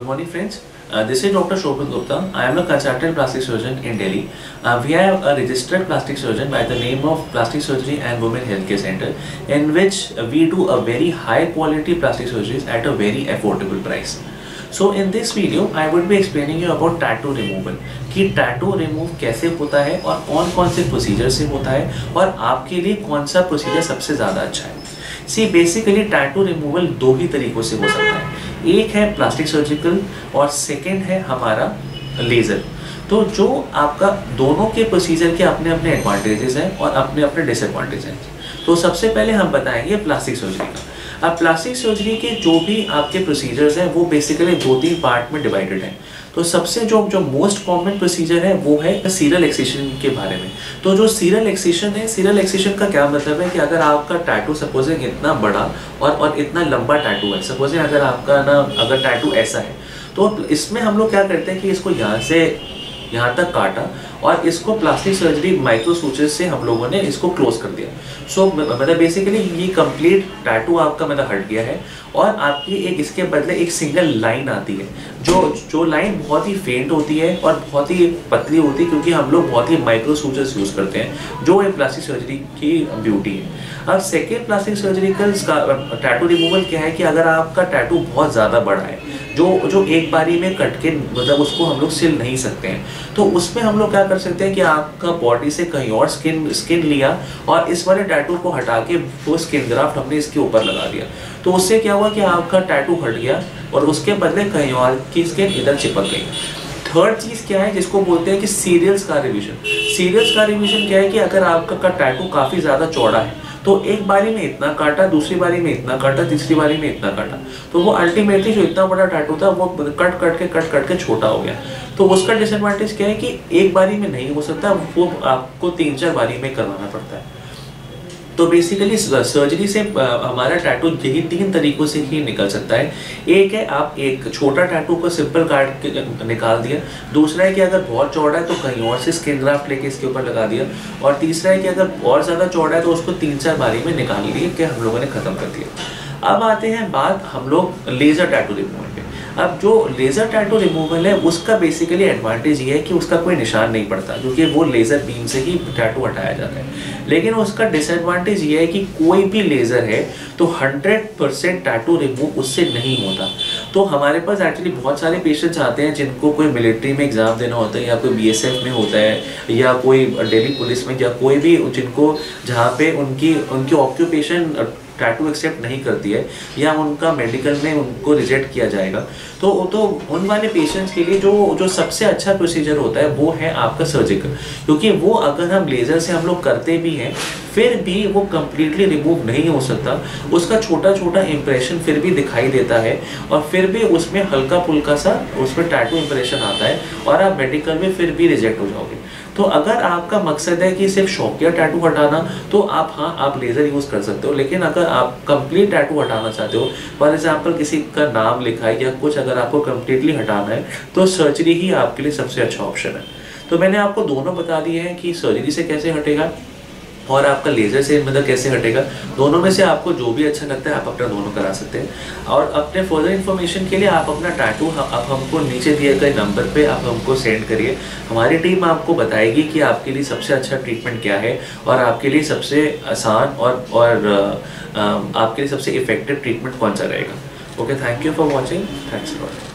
Good morning, friends. This is Dr. Shobhit Gupta. I am a consultant plastic surgeon in Delhi. We have a registered plastic surgeon by the name of Plastic Surgery and Women Healthcare Center, in which we do a very high quality plastic surgeries at a very affordable price. So in this video, I would be explaining you about tattoo removal. कि tattoo remove कैसे होता है और कौन कौन से procedure से होता है और आपके लिए कौन सा प्रोसीजर सबसे ज़्यादा अच्छा है। सी बेसिकली टैटू रिमूवल दो ही तरीक़ों से हो सकता है, एक है प्लास्टिक सर्जिकल और सेकेंड है हमारा लेज़र। तो जो आपका दोनों के प्रोसीजर के अपने अपने एडवांटेजेस हैं और अपने अपने डिसएडवांटेज हैं। तो सबसे पहले हम बताएंगे प्लास्टिक सर्जरी का। अब प्लास्टिक सर्जरी के जो भी आपके प्रोसीजर्स हैं वो बेसिकली 2-3 पार्ट में डिवाइडेड हैं। तो सबसे जो मोस्ट कॉमन प्रोसीजर है वो है सीरल एक्सेशन के बारे में। तो जो सीरल एक्सेशन है, सीरल एक्सेशन का क्या मतलब है कि अगर आपका टैटू सपोजिंग इतना बड़ा और इतना लंबा टैटू है, सपोजिंग अगर आपका अगर टैटू ऐसा है, तो इसमें हम लोग क्या करते हैं कि इसको यहाँ से यहाँ तक काटा और इसको प्लास्टिक सर्जरी माइक्रो सूचर्स से हम लोगों ने इसको क्लोज कर दिया। सो मतलब बेसिकली ये कंप्लीट टैटू आपका मतलब हट गया है और आपकी एक इसके बदले एक सिंगल लाइन आती है, जो लाइन बहुत ही फेंट होती है और बहुत ही पतली होती है, क्योंकि हम लोग बहुत ही माइक्रो सूचर्स यूज़ करते हैं, जो एक प्लास्टिक सर्जरी की ब्यूटी है। अब second plastic surgical tattoo removal क्या है कि अगर आपका टैटू बहुत ज़्यादा बड़ा है, जो एक बारी में कट के मतलब उसको हम लोग सिल नहीं सकते हैं, तो उसमें हम लोग क्या कर सकते हैं कि आपका बॉडी से कहीं और स्किन लिया और इस वाले टैटू को हटा के वो स्किन ग्राफ्ट हमने इसके ऊपर लगा दिया। तो उससे क्या हुआ कि आपका टैटू हट गया और उसके बदले कहीं और की स्किन इधर चिपक गई। थर्ड चीज़ क्या है जिसको बोलते हैं कि serial scar revision. Serial scar revision क्या है कि अगर आपका टैटू काफ़ी ज़्यादा चौड़ा है तो एक बारी में इतना काटा, दूसरी बारी में इतना काटा, तीसरी बारी में इतना काटा, तो वो अल्टीमेटली जो इतना बड़ा टैटू था वो कट के छोटा हो गया। तो उसका डिसएडवांटेज क्या है कि एक बारी में नहीं हो सकता, वो आपको 3-4 बारी में करवाना पड़ता है। तो बेसिकली सर्जरी से हमारा टैटू यही 3 तरीकों से ही निकल सकता है। एक है आप एक छोटा टैटू को सिंपल काट के निकाल दिया, दूसरा है कि अगर बहुत चौड़ा है तो कहीं और से स्किन ग्राफ्ट लेके इसके ऊपर लगा दिया, और तीसरा है कि अगर और ज़्यादा चौड़ा है तो उसको 3-4 बारी में निकाल लिए कि हम लोगों ने ख़त्म कर दिया। अब आते हैं बात हम लोग लेज़र टैटू रिमूवल पे। अब जो लेज़र टैटू रिमूवल है उसका बेसिकली एडवांटेज ये है कि उसका कोई निशान नहीं पड़ता, क्योंकि वो लेज़र बीम से ही टैटू हटाया जाता है। लेकिन उसका डिसएडवांटेज ये है कि कोई भी लेज़र है तो 100% टैटू रिमूव उससे नहीं होता। तो हमारे पास एक्चुअली बहुत सारे पेशेंट्स आते हैं जिनको कोई मिलिट्री में एग्ज़ाम देना होता है, या कोई BSF में होता है, या कोई दिल्ली पुलिस में, या कोई भी जिनको जहाँ पे उनकी ऑक्यूपेशन टैटू एक्सेप्ट नहीं करती है या उनका मेडिकल में उनको रिजेक्ट किया जाएगा। तो उन वाले पेशेंट्स के लिए जो सबसे अच्छा प्रोसीजर होता है वो है आपका सर्जिकल, क्योंकि वो अगर हम लेज़र से हम लोग करते भी हैं फिर भी वो कम्प्लीटली रिमूव नहीं हो सकता। उसका छोटा छोटा इम्प्रेशन फिर भी दिखाई देता है और फिर भी उसमें हल्का फुल्का सा उसमें टैटू इम्प्रेशन आता है और आप मेडिकल में फिर भी रिजेक्ट हो जाओगे। तो अगर आपका मकसद है कि सिर्फ शौकिया टैटू हटाना, तो आप लेज़र यूज़ कर सकते हो। लेकिन अगर आप कंप्लीट टैटू हटाना चाहते हो, फॉर एग्जांपल किसी का नाम लिखा है या कुछ, अगर आपको कंप्लीटली हटाना है तो सर्जरी ही आपके लिए सबसे अच्छा ऑप्शन है। तो मैंने आपको दोनों बता दिए हैं कि सर्जरी से कैसे हटेगा और आपका लेज़र से मतलब कैसे हटेगा। दोनों में से आपको जो भी अच्छा लगता है आप अपना दोनों करा सकते हैं। और अपने फर्दर इन्फॉर्मेशन के लिए आप अपना टैटू आप हमको नीचे दिए गए नंबर पे आप हमको सेंड करिए। हमारी टीम आपको बताएगी कि आपके लिए सबसे अच्छा ट्रीटमेंट क्या है और आपके लिए सबसे आसान और आपके लिए सबसे इफेक्टिव ट्रीटमेंट कौन सा रहेगा। Okay, thank you for watching. Thanks lot.